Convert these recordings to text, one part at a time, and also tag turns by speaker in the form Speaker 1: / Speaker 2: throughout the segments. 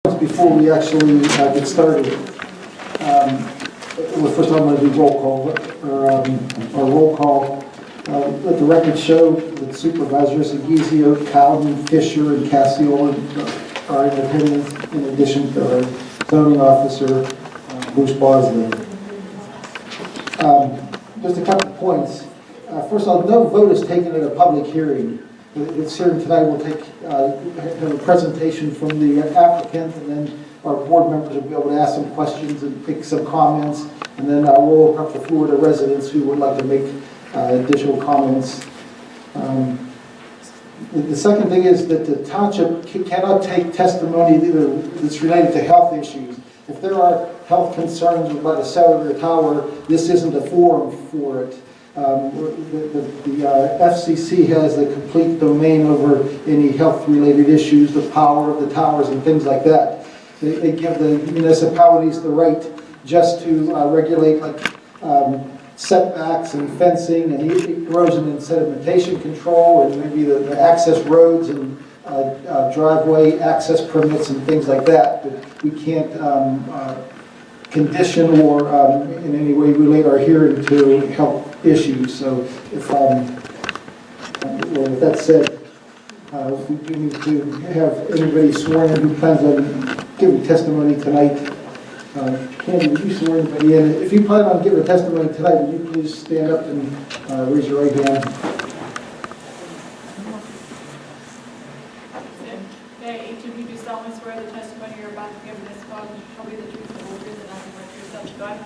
Speaker 1: Before we actually get started, well, first I'm going to do roll call. Let the record show that Supervisors Agizio, Cowden, Fisher, and Cecil are in attendance, in addition to our zoning officer, Bruce Bosley. Just a couple of points. First of all, no vote is taken at a public hearing. This hearing tonight will have a presentation from the applicant, and then our board members will be able to ask some questions and make some comments, and then we'll open up the floor to residents who would like to make additional comments. The second thing is that the township cannot take testimony that's related to health issues. If there are health concerns about a cellular tower, this isn't a forum for it. The FCC has the complete domain over any health-related issues, the power of the towers and things like that. They give the municipalities the right just to regulate setbacks and fencing and erosion and sedimentation control, and maybe the access roads and driveway access permits and things like that. But we can't condition or in any way relate our hearing to health issues. So if well, with that said, we do need to have anybody sworn in who plans on giving testimony tonight. Candy, would you swear anybody in? If you plan on giving testimony tonight, would you please stand up and raise your right hand?
Speaker 2: Okay, each of you do solemnly swear the testimony you're about to give in this call shall be the truth and the whole truth and nothing but yourself to God.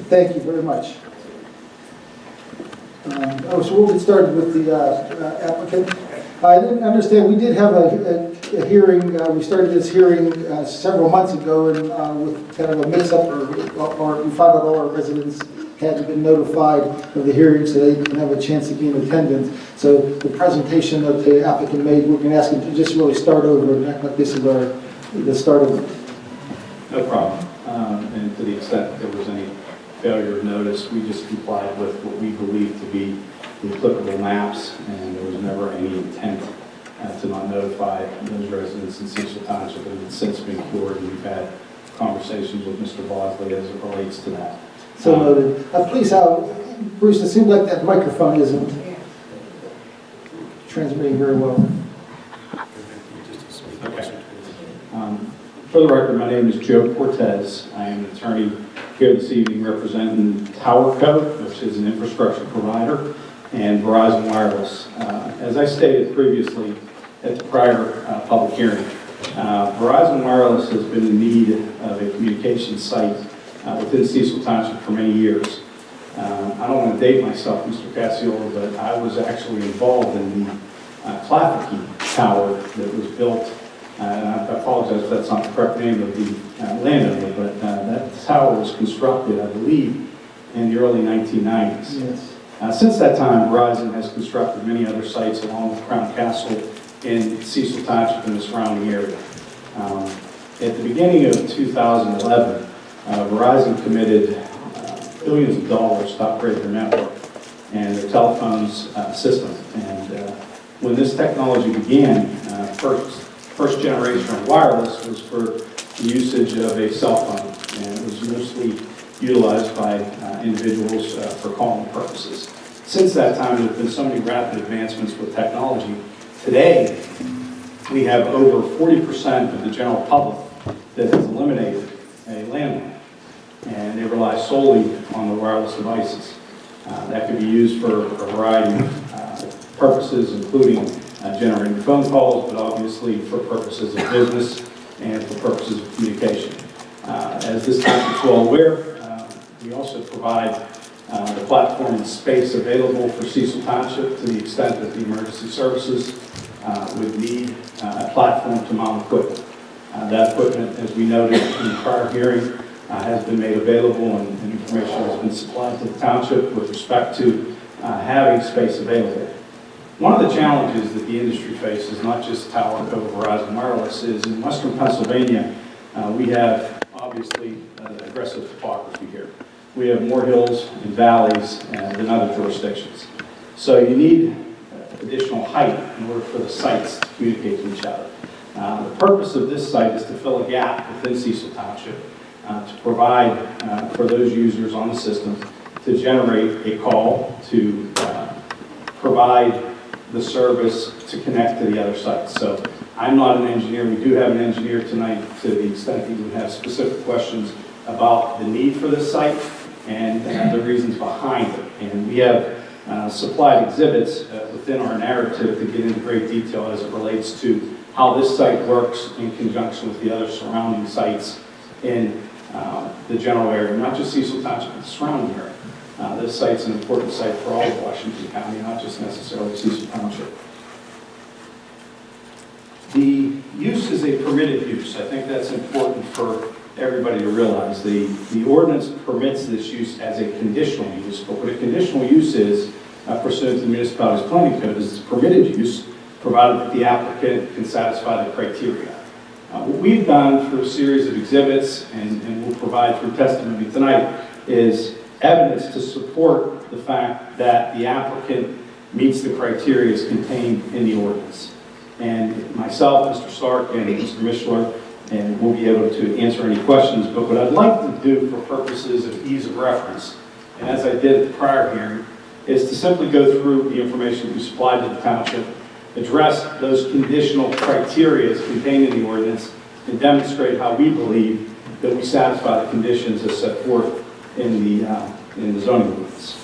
Speaker 1: Thank you very much. So we'll get started with the applicant. I didn't understand, we did have a hearing, we started this hearing several months ago, and with kind of a mix-up, or we found out all our residents hadn't been notified of the hearing, so they didn't have a chance to be in attendance. So the presentation that the applicant made, we're going to ask him to just really start over and act like this is the start of it.
Speaker 3: No problem. And to the extent that there was any failure of notice, we just complied with what we believe to be the applicable maps, and there was never any intent to not notify those residents in Cecil Township, and it's since been cured, and we've had conversations with Mr. Bosley as it relates to that.
Speaker 1: So noted. Please, Bruce, it seems like that microphone isn't transmitting very well.
Speaker 3: Okay. For the record, my name is Joe Cortez. I am an attorney here this evening representing Tower Code, which is an infrastructure provider, and Verizon Wireless. As I stated previously at the prior public hearing, Verizon Wireless has been in need of a communication site within Cecil Township for many years. I don't want to date myself, Mr. Cecil, but I was actually involved in the Clafferty Tower that was built. And I apologize if that's not the correct name of the landowner, but that tower was constructed, I believe, in the early 1990s.
Speaker 1: Yes.
Speaker 3: Since that time, Verizon has constructed many other sites along with Crown Castle in Cecil Township and the surrounding area. At the beginning of 2011, Verizon committed billions of dollars to upgrade their network and their telephones system. And when this technology began, first generation of wireless was for the usage of a cell phone, and it was mostly utilized by individuals for calling purposes. Since that time, there have been so many rapid advancements with technology. Today, we have over 40% of the general public that has eliminated a landline, and they rely solely on the wireless devices. That can be used for a variety of purposes, including generating phone calls, but obviously for purposes of business and for purposes of communication. As this township is well aware, we also provide the platform and space available for Cecil Township to the extent that the emergency services would need a platform to mount equipment. That equipment, as we noted in the prior hearing, has been made available, and information has been supplied to the township with respect to having space available. One of the challenges that the industry faces, not just Tower Code Verizon Wireless, is in western Pennsylvania, we have obviously aggressive topography here. We have more hills and valleys than other jurisdictions. So you need additional height in order for the sites to communicate to each other. The purpose of this site is to fill a gap within Cecil Township to provide for those users on the system to generate a call to provide the service to connect to the other sites. So I'm not an engineer. We do have an engineer tonight to the extent that you would have specific questions about the need for this site and the reasons behind it. And we have supplied exhibits within our narrative to get into great detail as it relates to how this site works in conjunction with the other surrounding sites in the general area, not just Cecil Township, but the surrounding area. This site's an important site for all of Washington County, not just necessarily Cecil Township. The use is a permitted use. I think that's important for everybody to realize. The ordinance permits this use as a conditional use, but what a conditional use is, pursuant to the municipality's planning code, is it's permitted use, provided that the applicant can satisfy the criteria. What we've done through a series of exhibits, and we'll provide through testimony tonight, is evidence to support the fact that the applicant meets the criteria as contained in the ordinance. And myself, Mr. Stark, and Mr. Mishler, and we'll be able to answer any questions, but what I'd like to do for purposes of ease of reference, and as I did at the prior hearing, is to simply go through the information we supplied to the township, address those conditional criteria contained in the ordinance, and demonstrate how we believe that we satisfy the conditions as set forth in the zoning ordinance.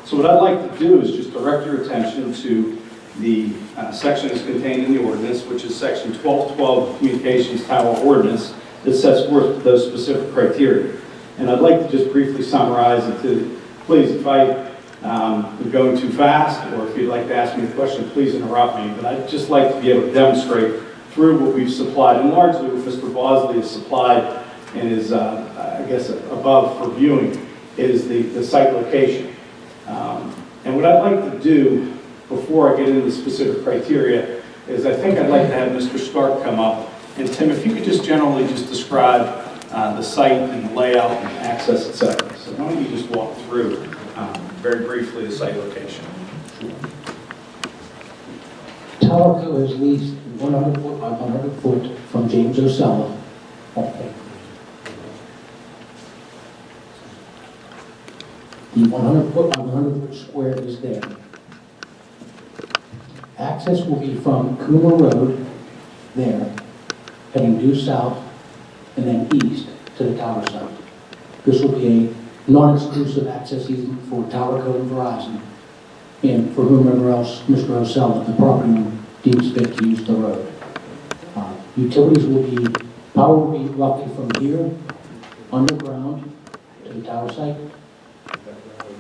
Speaker 3: So what I'd like to do is just direct your attention to the section that's contained in the ordinance, which is section 1212 of the Communications Tower Ordinance, that sets forth those specific criteria. And I'd like to just briefly summarize it to, please, if I am going too fast, or if you'd like to ask me a question, please interrupt me. But I'd just like to be able to demonstrate through what we've supplied, and largely what Mr. Bosley has supplied and is, I guess, above for viewing, is the site location. And what I'd like to do before I get into the specific criteria is I think I'd like to have Mr. Stark come up. And Tim, if you could just generally just describe the site and the layout and access, etc. So why don't you just walk through very briefly the site location.
Speaker 4: Towerco is leased 100 foot by 100 foot from James O'Sullivan. Okay. The 100 foot by 100 foot square is there. Access will be from Cumer Road, there, heading due south, and then east to the tower site. This will be a non-exclusive access easement for Towerco and Verizon, and for whomever else Mr. O'Sullivan, the property owner, deems fit to use the road. Utilities will be, power will be roughly from here, underground, to the tower site.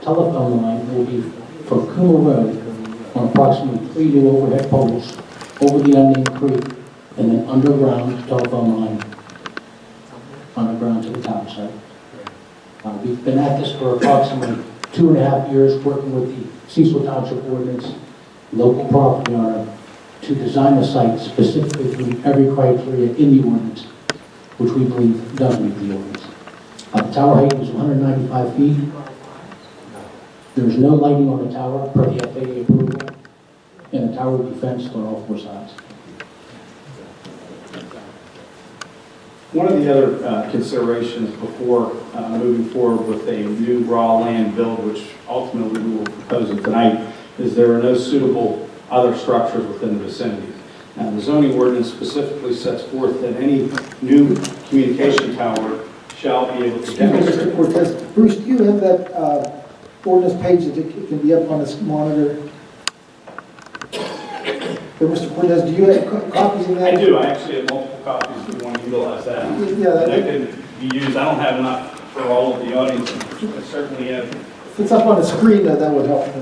Speaker 4: Telephone line will be from Cumer Road on approximately 3 new overhead poles over the unnamed creek, and then underground telephone line underground to the tower site. We've been at this for approximately 2.5 years, working with the Cecil Township Ordinance, local property owner, to design the site specifically to meet every criteria in the ordinance, which we believe does meet the ordinance. The tower height is 195 feet. There is no lighting on the tower per the FAA approval, and the tower will be fenced on all 4 sides.
Speaker 3: One of the other considerations before moving forward with a new raw land build, which ultimately we will propose tonight, is there are no suitable other structures within the vicinity. Now, the zoning ordinance specifically sets forth that any new communication tower shall be able to
Speaker 1: Excuse me, Mr.
Speaker 3: demonstrate.
Speaker 1: Cortez. Bruce, do you have that ordinance page that it can be up on this monitor? But Mr. Cortez, do you have copies of that?
Speaker 3: I do. I actually have multiple copies if you want to utilize that.
Speaker 1: Yeah,
Speaker 3: That can be used. I don't have enough for all of the audience. I certainly have.
Speaker 1: If it's up on the screen, that would help.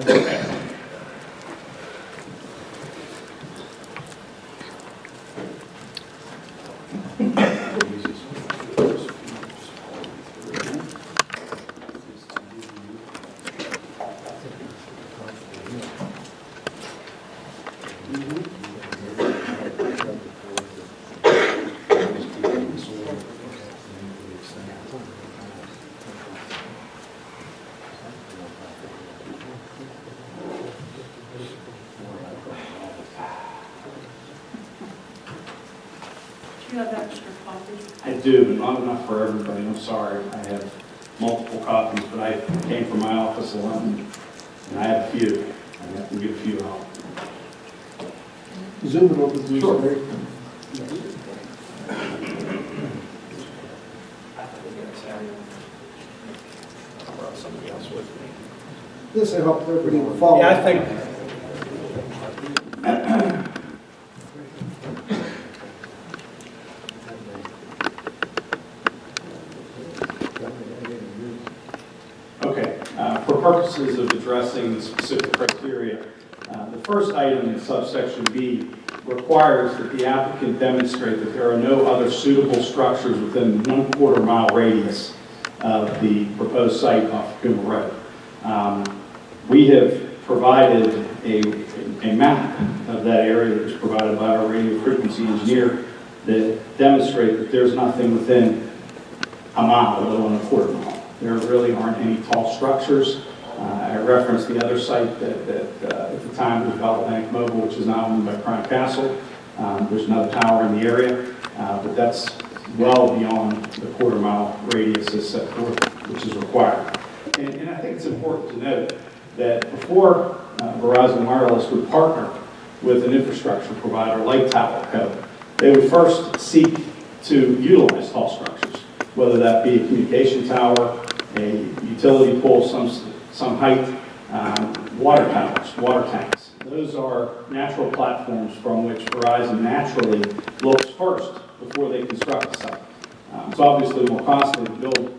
Speaker 2: Do you have extra copies?
Speaker 3: I do, but not enough for everybody. I'm sorry. I have multiple copies, but I came from my office alone, and I have a few. I have to get a few out.
Speaker 1: Zoom it over to
Speaker 3: Sure.
Speaker 1: Larry.
Speaker 5: Somebody else with me.
Speaker 1: This will help everybody follow.
Speaker 5: Yeah, I think.
Speaker 3: Okay, for purposes of addressing the specific criteria, the first item in subsection B requires that the applicant demonstrate that there are no other suitable structures within 1/4 mile radius of the proposed site off Cumer Road. We have provided a map of that area that was provided by our radio frequency engineer that demonstrate that there's nothing within a mile, let alone 1/4 mile. There really aren't any tall structures. I referenced the other site that at the time was developed, Bank Mobile, which is now owned by Crown Castle. There's another tower in the area, but that's well beyond the 1/4 mile radius as set forth, which is required. And I think it's important to note that before Verizon Wireless would partner with an infrastructure provider like TowerCo, they would first seek to utilize tall structures, whether that be a communication tower, a utility pole, some height, water towers, water tanks. Those are natural platforms from which Verizon naturally looks first before they construct a site. It's obviously more costly to build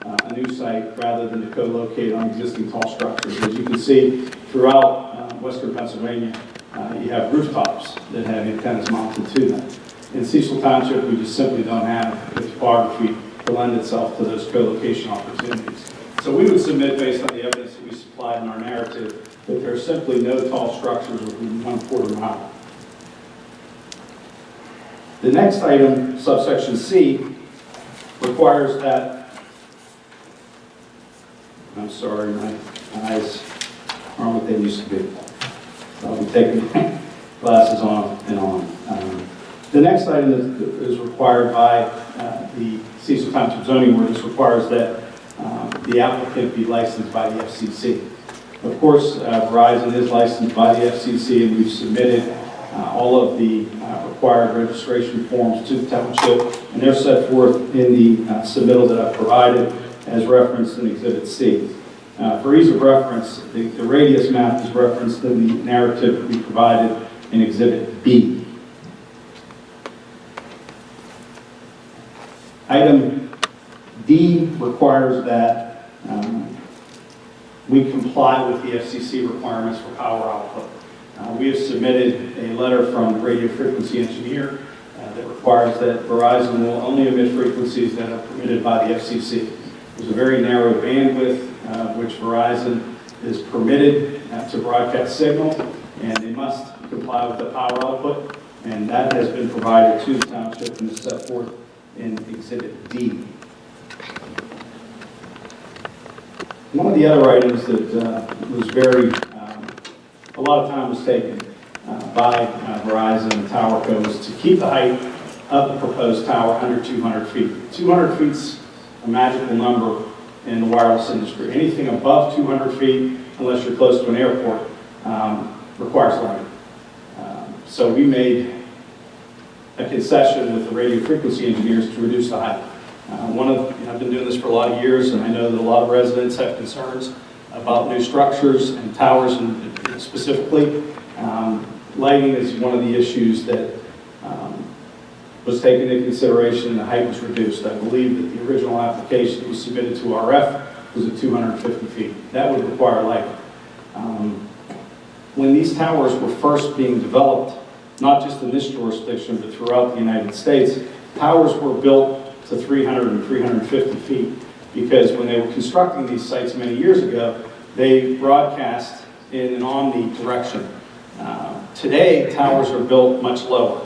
Speaker 3: a new site rather than to co-locate on existing tall structures. As you can see throughout western Pennsylvania, you have rooftops that have antennas mounted to them. In Cecil Township, we just simply don't have the topography to lend itself to those co-location opportunities. So we would submit, based on the evidence that we supplied in our narrative, that there are simply no tall structures within 1/4 mile. The next item, subsection C, requires that, I'm sorry, my eyes aren't what they used to be. I'll be taking my glasses on and on. The next item is required by the Cecil Township zoning ordinance requires that the applicant be licensed by the FCC. Of course, Verizon is licensed by the FCC, and we've submitted all of the required registration forms to the township, and they're set forth in the submittal that I've provided as referenced in Exhibit C. For ease of reference, the radius map is referenced in the narrative that we provided in Exhibit B. Item D requires that we comply with the FCC requirements for power output. We have submitted a letter from the radio frequency engineer that requires that Verizon will only emit frequencies that are permitted by the FCC. There's a very narrow bandwidth which Verizon is permitted to broadcast signal, and they must comply with the power output, and that has been provided to the township and is set forth in Exhibit D. One of the other items that was a lot of time was taken by Verizon and TowerCo was to keep the height of the proposed tower under 200 feet. 200 feet's a magical number in the wireless industry. Anything above 200 feet, unless you're close to an airport, requires lighting. So we made a concession with the radio frequency engineers to reduce the height. I've been doing this for a lot of years, and I know that a lot of residents have concerns about new structures and towers, and specifically, lighting is one of the issues that was taken into consideration, and the height was reduced. I believe that the original application that was submitted to RF was at 250 feet. That would require lighting. When these towers were first being developed, not just in this jurisdiction, but throughout the United States, towers were built to 300 and 350 feet, because when they were constructing these sites many years ago, they broadcast in an omni direction. Today, towers are built much lower.